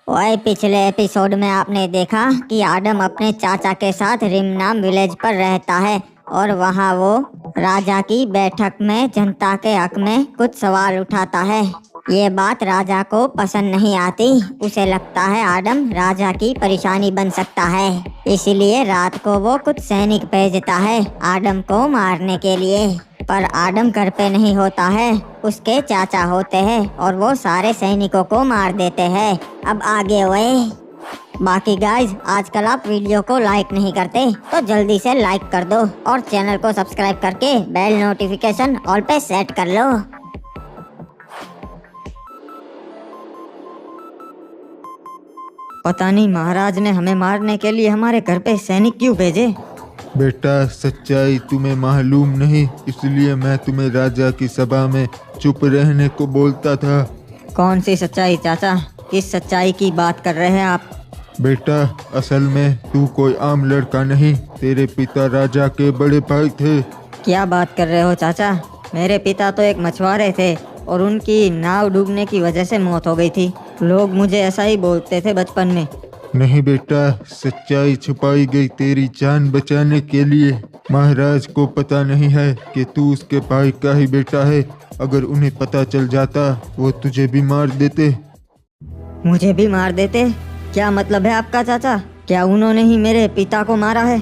ओए, पिछले एपिसोड में आपने देखा कि आडम अपने चाचा के साथ रिमनाम विलेज पर रहता है और वहाँ वो राजा की बैठक में जनता के हक में कुछ सवाल उठाता है। ये बात राजा को पसंद नहीं आती। उसे लगता है आडम राजा की परेशानी बन सकता है, इसीलिए रात को वो कुछ सैनिक भेजता है आडम को मारने के लिए। पर आडम घर पे नहीं होता है, उसके चाचा होते हैं और वो सारे सैनिकों को मार देते हैं। अब आगे हुए। बाकी गाइज, आजकल आप वीडियो को लाइक नहीं करते तो जल्दी से लाइक कर दो और चैनल को सब्सक्राइब करके बेल नोटिफिकेशन ऑल पे सेट कर लो। पता नहीं महाराज ने हमें मारने के लिए हमारे घर पे सैनिक क्यों भेजे। बेटा, सच्चाई तुम्हें मालूम नहीं, इसलिए मैं तुम्हें राजा की सभा में चुप रहने को बोलता था। कौन सी सच्चाई चाचा? किस सच्चाई की बात कर रहे हैं आप? बेटा, असल में तू कोई आम लड़का नहीं, तेरे पिता राजा के बड़े भाई थे। क्या बात कर रहे हो चाचा? मेरे पिता तो एक मछुआरे थे और उनकी नाव डूबने की वजह से मौत हो गई थी। लोग मुझे ऐसा ही बोलते थे बचपन में। नहीं बेटा, सच्चाई छुपाई गई तेरी जान बचाने के लिए। महाराज को पता नहीं है कि तू उसके भाई का ही बेटा है। अगर उन्हें पता चल जाता वो तुझे भी मार देते। मुझे भी मार देते? क्या मतलब है आपका चाचा? क्या उन्होंने ही मेरे पिता को मारा है?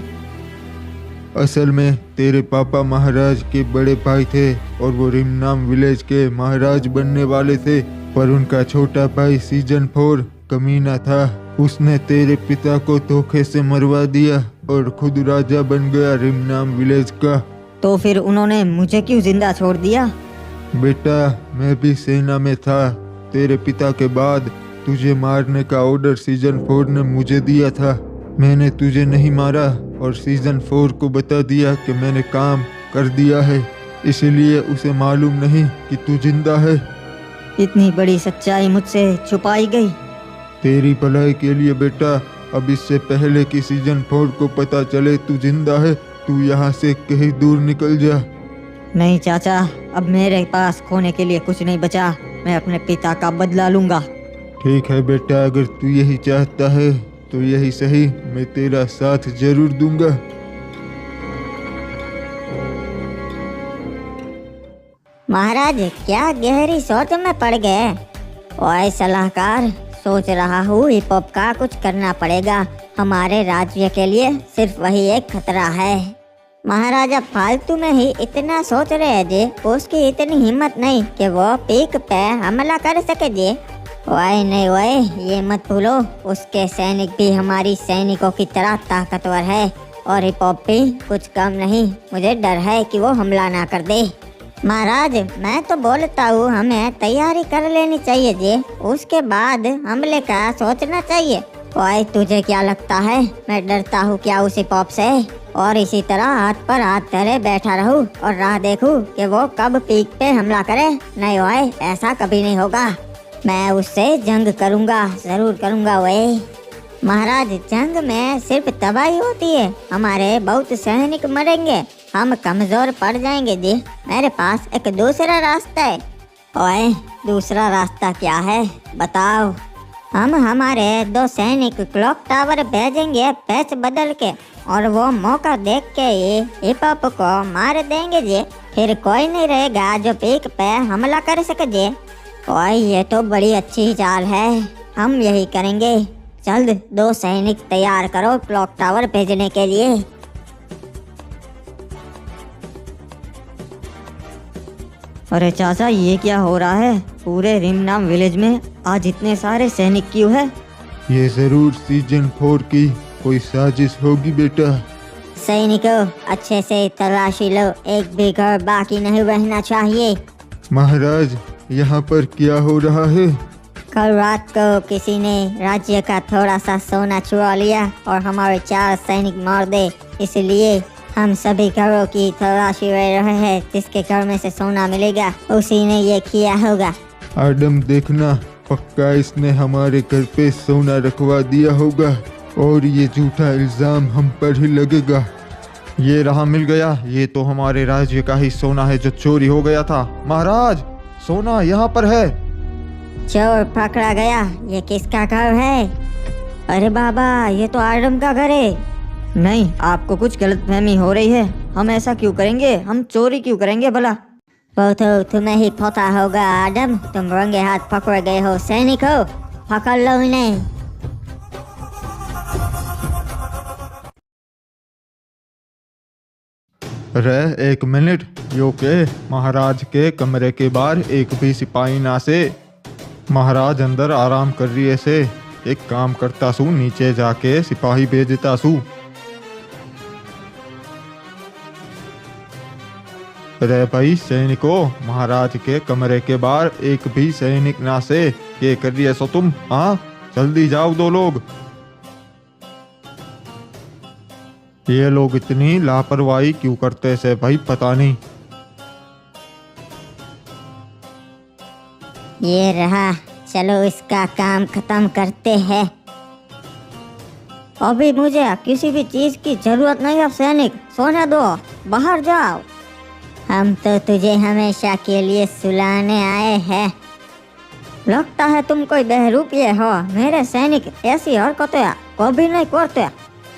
असल में तेरे पापा महाराज के बड़े भाई थे और वो रिमनाम विलेज के महाराज बनने वाले थे, पर उनका छोटा भाई सीजन 4 कमीना था। उसने तेरे पिता को धोखे से मरवा दिया और खुद राजा बन गया रिमनाम विलेज का। तो फिर उन्होंने मुझे क्यों जिंदा छोड़ दिया? बेटा, मैं भी सेना में था। तेरे पिता के बाद तुझे मारने का ऑर्डर सीजन 4 ने मुझे दिया था। मैंने तुझे नहीं मारा और सीजन 4 को बता दिया कि मैंने काम कर दिया है, इसलिए उसे मालूम नहीं कि तू जिंदा है। इतनी बड़ी सच्चाई मुझसे छुपाई गई। तेरी भलाई के लिए बेटा, अब इससे पहले कि सीजन 4 को पता चले तू जिंदा है, तू यहाँ से कहीं दूर निकल जा। नहीं चाचा, अब मेरे पास खोने के लिए कुछ नहीं बचा। मैं अपने पिता का बदला लूंगा। ठीक है बेटा, अगर तू यही चाहता है तो यही सही, मैं तेरा साथ जरूर दूंगा। महाराज क्या गहरी सोच में पड़ गए। ओए सलाहकार, सोच रहा हूँ हिप हॉप का कुछ करना पड़ेगा। हमारे राज्य के लिए सिर्फ वही एक खतरा है। महाराजा फालतू में ही इतना सोच रहे हैं जी। उसकी इतनी हिम्मत नहीं कि वो पीक पे हमला कर सके जी। ओए नहीं ओए, ये मत भूलो, उसके सैनिक भी हमारी सैनिकों की तरह ताकतवर है और हिप हॉप भी कुछ कम नहीं। मुझे डर है कि वो हमला ना कर दे। महाराज, मैं तो बोलता हूँ हमें तैयारी कर लेनी चाहिए जी, उसके बाद हमले का सोचना चाहिए। ओए, तुझे क्या लगता है मैं डरता हूँ क्या उस हिप हॉप से? और इसी तरह हाथ पर हाथ धरे बैठा रहूँ और राह देखूँ कि वो कब पीक पे हमला करे? नहीं ओए, ऐसा कभी नहीं होगा। मैं उससे जंग करूँगा, जरूर करूँगा। ओए महाराज, जंग में सिर्फ तबाही होती है, हमारे बहुत सैनिक मरेंगे, हम कमजोर पड़ जाएंगे जी। मेरे पास एक दूसरा रास्ता है। ओए, दूसरा रास्ता क्या है बताओ? हम हमारे 2 सैनिक क्लॉक टावर भेजेंगे पैच बदल के और वो मौका देख के ही हिप हॉप को मार देंगे जी। फिर कोई नहीं रहेगा जो पीक पे हमला कर सके जी। ओए, ये तो बड़ी अच्छी चाल है, हम यही करेंगे। जल्द 2 सैनिक तैयार करो क्लॉक टावर भेजने के लिए। अरे चाचा, ये क्या हो रहा है? पूरे रिमनाम विलेज में आज इतने सारे सैनिक क्यों है? ये जरूर सीजन 4 की कोई साजिश होगी बेटा। सैनिकों, अच्छे से तलाशी लो, एक भी घर बाकी नहीं रहना चाहिए। महाराज, यहाँ पर क्या हो रहा है? कल रात को किसी ने राज्य का थोड़ा सा सोना चुरा लिया और हमारे 4 सैनिक मार दे, इसलिए हम सभी घरों की तलाशी ले रहे हैं। जिसके घर में से सोना मिलेगा उसी ने ये किया होगा। आडम, देखना, पक्का इसने हमारे घर पे सोना रखवा दिया होगा और ये झूठा इल्जाम हम पर ही लगेगा। ये रहा, मिल गया। ये तो हमारे राज्य का ही सोना है जो चोरी हो गया था। महाराज, सोना यहाँ पर है। चोर पकड़ा गया। ये किसका घर है? अरे बाबा, ये तो आदम का घर है। नहीं, आपको कुछ गलतफहमी हो रही है। हम ऐसा क्यों करेंगे? हम चोरी क्यों करेंगे भला? वो तो तुम्हें ही पता होगा आदम। तुम रंगे हाथ पकड़ गए हो सैनिक हो। पकड़ लो इन्हें। रे एक मिनट, यो के महाराज के कमरे के बाहर एक भी सिपाही ना से। महाराज अंदर आराम कर रही है से। एक काम करता सू, नीचे जाके सिपाही भेजता सू। रे भाई सैनिको, महाराज के कमरे के बाहर एक भी सैनिक ना से। ये कर रही है सो तुम? हाँ, जल्दी जाओ दो लोग। ये लोग इतनी लापरवाही क्यों करते से भाई, पता नहीं। ये रहा, चलो इसका काम खत्म करते हैं। अभी मुझे किसी भी चीज की जरूरत नहीं है सैनिक। सोने दो, बाहर जाओ। हम तो तुझे हमेशा के लिए सुलाने आए हैं। लगता है तुम कोई बहरूपिये हो। मेरे सैनिक ऐसी हरकतें कभी नहीं करते।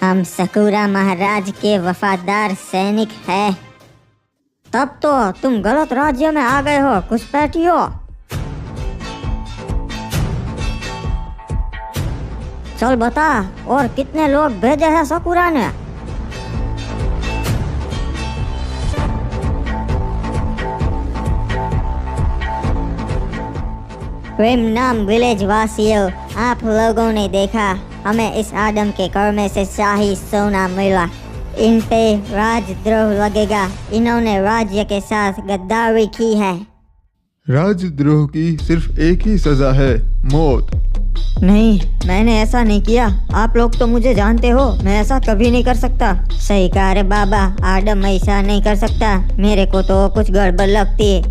हम सकूरा महाराज के वफादार सैनिक हैं। तब तो तुम गलत राज्य में आ गए हो घुसपैठियो। चल बता, और कितने लोग भेजे हैं सकूरा ने? नाम विलेज वासियों, आप लोगों ने देखा हमें इस आदम के घर में से शाही सोना मिला। इन पे राजद्रोह लगेगा। इन्होंने राज्य के साथ गद्दारी की है। राजद्रोह की सिर्फ एक ही सजा है, मौत। नहीं, मैंने ऐसा नहीं किया। आप लोग तो मुझे जानते हो, मैं ऐसा कभी नहीं कर सकता। सही कहा रे बाबा, आदम ऐसा नहीं कर सकता। मेरे को तो कुछ गड़बड़ लगती है।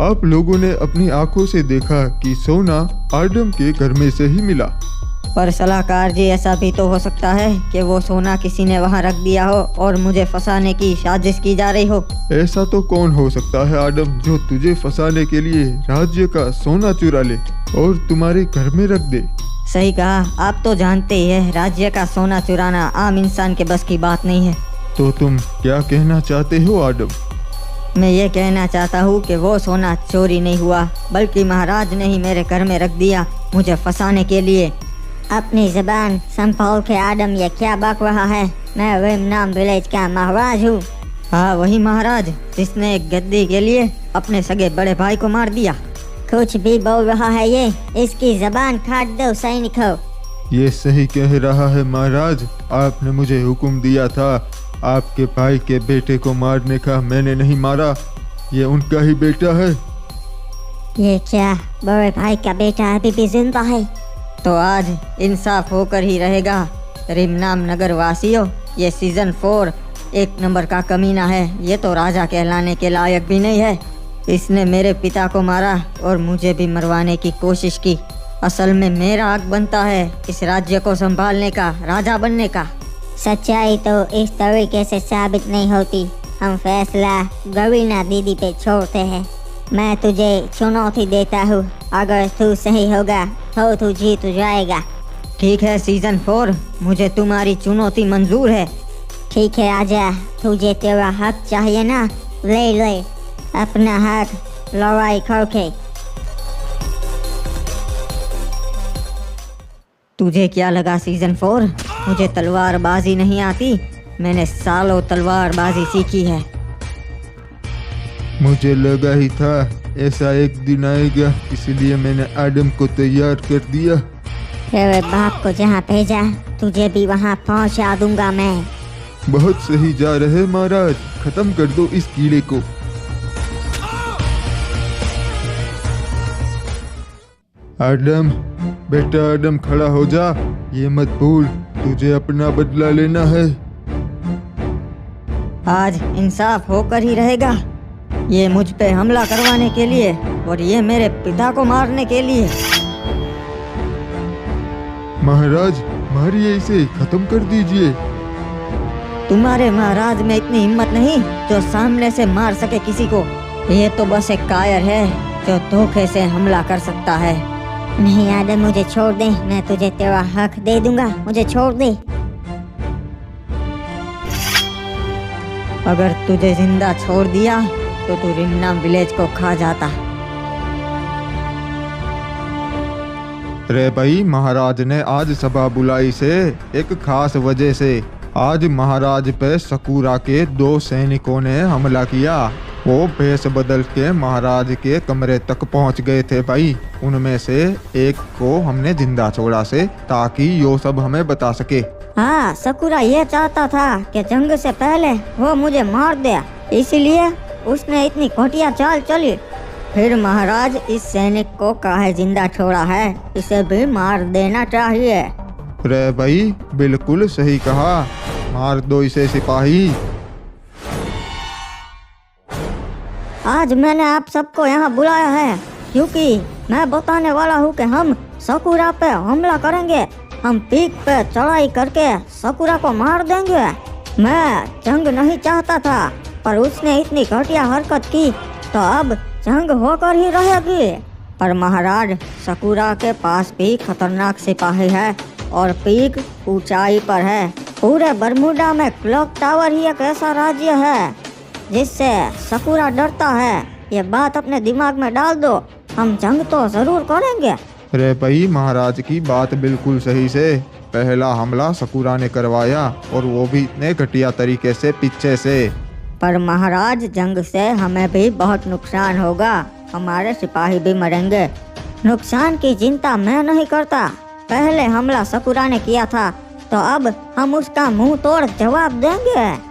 आप लोगों ने अपनी आंखों से देखा कि सोना आदम के घर में से ही मिला। पर सलाहकार जी, ऐसा भी तो हो सकता है कि वो सोना किसी ने वहाँ रख दिया हो और मुझे फंसाने की साजिश की जा रही हो। ऐसा तो कौन हो सकता है आदम, जो तुझे फंसाने के लिए राज्य का सोना चुरा ले और तुम्हारे घर में रख दे। सही कहा। आप तो जानते ही है, राज्य का सोना चुराना आम इंसान के बस की बात नहीं है। तो तुम क्या कहना चाहते हो आदम? मैं ये कहना चाहता हूँ कि वो सोना चोरी नहीं हुआ, बल्कि महाराज ने ही मेरे घर में रख दिया मुझे फंसाने के लिए। अपनी जबान संभाल के आदम, ये क्या बक रहा है? मैं विमनाम विलेज का महाराज हूँ। हाँ, वही महाराज जिसने एक गद्दी के लिए अपने सगे बड़े भाई को मार दिया। कुछ भी बोल रहा है ये। इसकी जबान काट दो सैनिक हो। ये सही कह रहा है महाराज। आपने मुझे हुक्म दिया था आपके भाई के बेटे को मारने का, मैंने नहीं मारा। ये उनका ही बेटा है। ये क्या, बड़े भाई का बेटा अभी भी जिंदा है? तो आज इंसाफ होकर ही रहेगा। रिमनाम नगर वासियों, ये सीजन 4 एक नंबर का कमीना है। ये तो राजा कहलाने के लायक भी नहीं है। इसने मेरे पिता को मारा और मुझे भी मरवाने की कोशिश की। असल में मेरा हक बनता है इस राज्य को संभालने का, राजा बनने का। सच्चाई तो इस तरीके से साबित नहीं होती। हम फैसला गवीना दीदी पे छोड़ते हैं। मैं तुझे चुनौती देता हूँ, अगर तू सही होगा तो तू जीत जाएगा। ठीक है सीजन 4, मुझे तुम्हारी चुनौती मंजूर है। ठीक है, आजा। तुझे तेरा हक चाहिए ना, ले ले अपना हक लड़ाई करके। तुझे क्या लगा सीजन 4 मुझे तलवारबाजी नहीं आती? मैंने सालों तलवारबाजी सीखी है। मुझे लगा ही था ऐसा एक दिन आएगा, इसलिए मैंने आदम को तैयार कर दिया। तेरे बाप को जहाँ भेजा, तुझे भी वहाँ पहुँचा दूंगा मैं। बहुत सही जा रहे महाराज, खत्म कर दो इस कीड़े को। आदम, बेटा आदम, खड़ा हो जा। ये मत भूल, तुझे अपना बदला लेना है। आज इंसाफ होकर ही रहेगा। ये मुझ पे हमला करवाने के लिए और ये मेरे पिता को मारने के लिए। महाराज, मारिए इसे, खत्म कर दीजिए। तुम्हारे महाराज में इतनी हिम्मत नहीं जो सामने से मार सके किसी को। ये तो बस एक कायर है जो धोखे से हमला कर सकता है। नहीं आदम, मुझे छोड़ दे, मैं तुझे तेरा हक दे दूंगा, मुझे छोड़ दे। अगर तुझे जिंदा छोड़ दिया तो तू रिमनाम विलेज को खा जाता। रे भाई, महाराज ने आज सभा बुलाई से एक खास वजह से। आज महाराज पे सकूरा के 2 सैनिकों ने हमला किया। वो भेष बदल के महाराज के कमरे तक पहुंच गए थे भाई। उनमें से एक को हमने जिंदा छोड़ा से, ताकि यो सब हमें बता सके। हाँ, सकूरा ये चाहता था कि जंग से पहले वो मुझे मार दे, इसलिए उसने इतनी घटिया चाल चली। फिर महाराज इस सैनिक को काहे जिंदा छोड़ा है, इसे भी मार देना चाहिए। रे भाई, बिल्कुल सही कहा, मार दो इसे सिपाही। आज मैंने आप सबको यहाँ बुलाया है क्योंकि मैं बताने वाला हूँ कि हम सकूरा पे हमला करेंगे। हम पीक पे चढ़ाई करके सकूरा को मार देंगे। मैं जंग नहीं चाहता था, पर उसने इतनी घटिया हरकत की तो अब जंग होकर ही रहेगी। पर महाराज, सकूरा के पास भी खतरनाक सिपाही है और पीक ऊंचाई पर है। पूरे बरमूडा में क्लॉक टावर ही एक ऐसा राज्य है जिससे सकूरा डरता है। ये बात अपने दिमाग में डाल दो, हम जंग तो जरूर करेंगे। रे भाई, महाराज की बात बिल्कुल सही से। पहला हमला सकूरा ने करवाया और वो भी इतने घटिया तरीके से पीछे से। पर महाराज, जंग से हमें भी बहुत नुकसान होगा, हमारे सिपाही भी मरेंगे। नुकसान की चिंता मैं नहीं करता। पहले हमला सकूरा ने किया था तो अब हम उसका मुंह तोड़ जवाब देंगे।